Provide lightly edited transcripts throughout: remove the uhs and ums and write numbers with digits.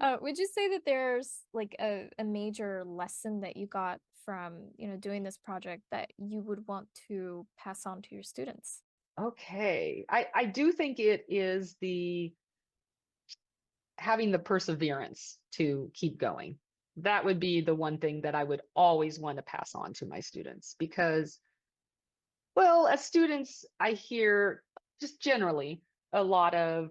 Would you say that there's like a major lesson that you got from, doing this project that you would want to pass on to your students? Okay. I do think it is the having the perseverance to keep going. That would be the one thing that I would always want to pass on to my students because, well, as students, I hear just generally a lot of,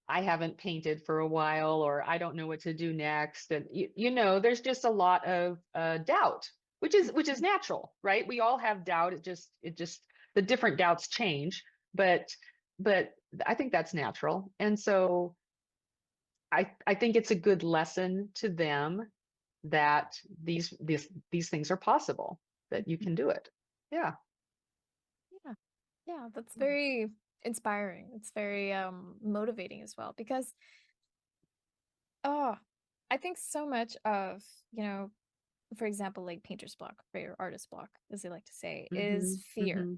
I haven't painted for a while, or I don't know what to do next. And there's just a lot of doubt, which is Mhm. natural, right? We all have doubt. It just the different doubts change, but I think that's natural. And so I think it's a good lesson to them that these things are possible, that you Mhm. can do it. Yeah. Yeah. Yeah, that's very inspiring. It's very motivating as well because oh, I think so much of, you know, for example, like painter's block, right, or artist block, as they like to say, is Hmm. fear. Hmm.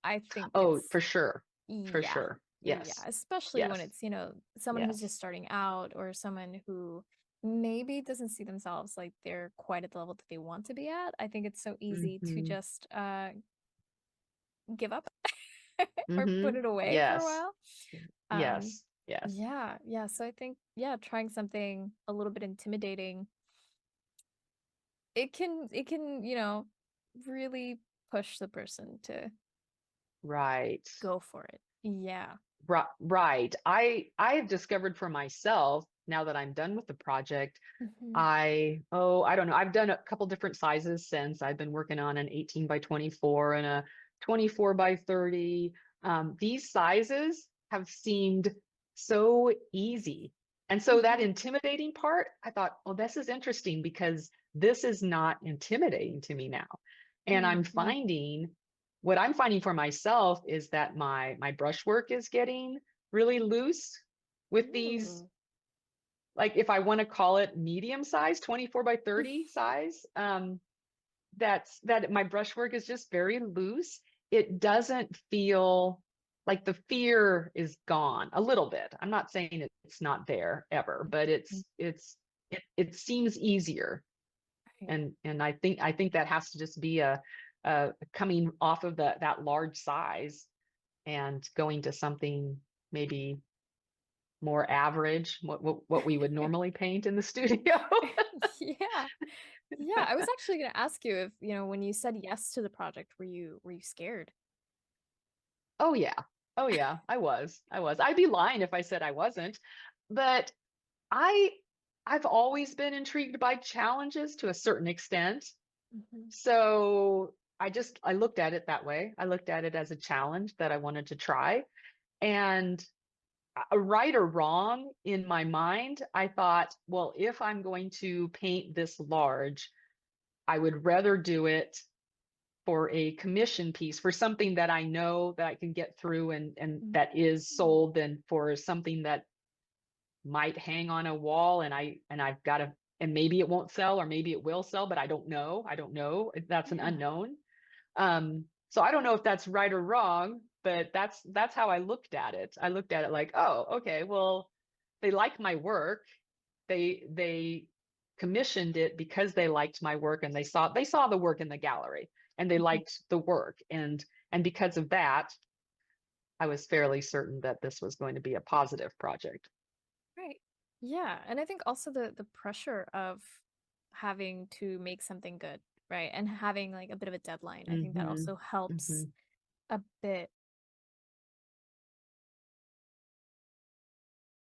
I think Oh, it's for sure. For yeah. sure. Yeah, Yes. especially when Yes. it's, someone who's Yes. just starting out or someone who maybe doesn't see themselves like they're quite at the level that they want to be at. I think it's so easy to Hmm. just give up or put Hmm. it away for a Yes. while. Um, Yes. Yes. yeah, yeah. So I think, yeah, trying something a little bit intimidating, it can, really push the person to Right. go for it. Yeah. Right. I have discovered for myself now that I'm done with the project, Hmm. I don't know. I've done a couple different sizes since. I've been working on an 18 by 24 and a 24 by 30. These sizes have seemed so easy. And so that Hmm. intimidating part, I thought, oh, this is interesting because this is not intimidating to me now. And Hmm. what I'm finding for myself is that my brushwork is getting really loose with these, Ooh. like if I want to call it medium size, 24 by 30 size, that my brushwork is just very loose. It doesn't feel like the fear is gone a little bit. I'm not saying it's not there ever, but it seems easier. Right. And I think that has to just be a coming off of that large size and going to something maybe more average, what we would normally paint in the studio. Yeah. Yeah. I was actually gonna ask you if, when you said yes to the project, were you scared? Oh yeah. Oh yeah, I was. I was. I'd be lying if I said I wasn't. But I I've always been intrigued by challenges to a certain extent. Hmm. So I looked at it that way. I looked at it as a challenge that I wanted to try. And right or wrong in my mind, I thought, well, if I'm going to paint this large, I would rather do it for a commission piece, for something that I know that I can get through and that is Mm. sold, than for something that might hang on a wall and I've got to, and maybe it won't sell or maybe it will sell, but I don't know. I don't know. That's an Yeah. unknown. So I don't know if that's right or wrong, but that's how I looked at it. I looked at it like, oh, okay, well, they like my work. They commissioned it because they liked my work and they saw the work in the gallery and they Mhm. liked the work. And because of that, I was fairly certain that this was going to be a positive project. Right. Yeah. And I think also the pressure of having to make something good, right? And having like a bit of a deadline. I think that Hmm. also helps Hmm. a bit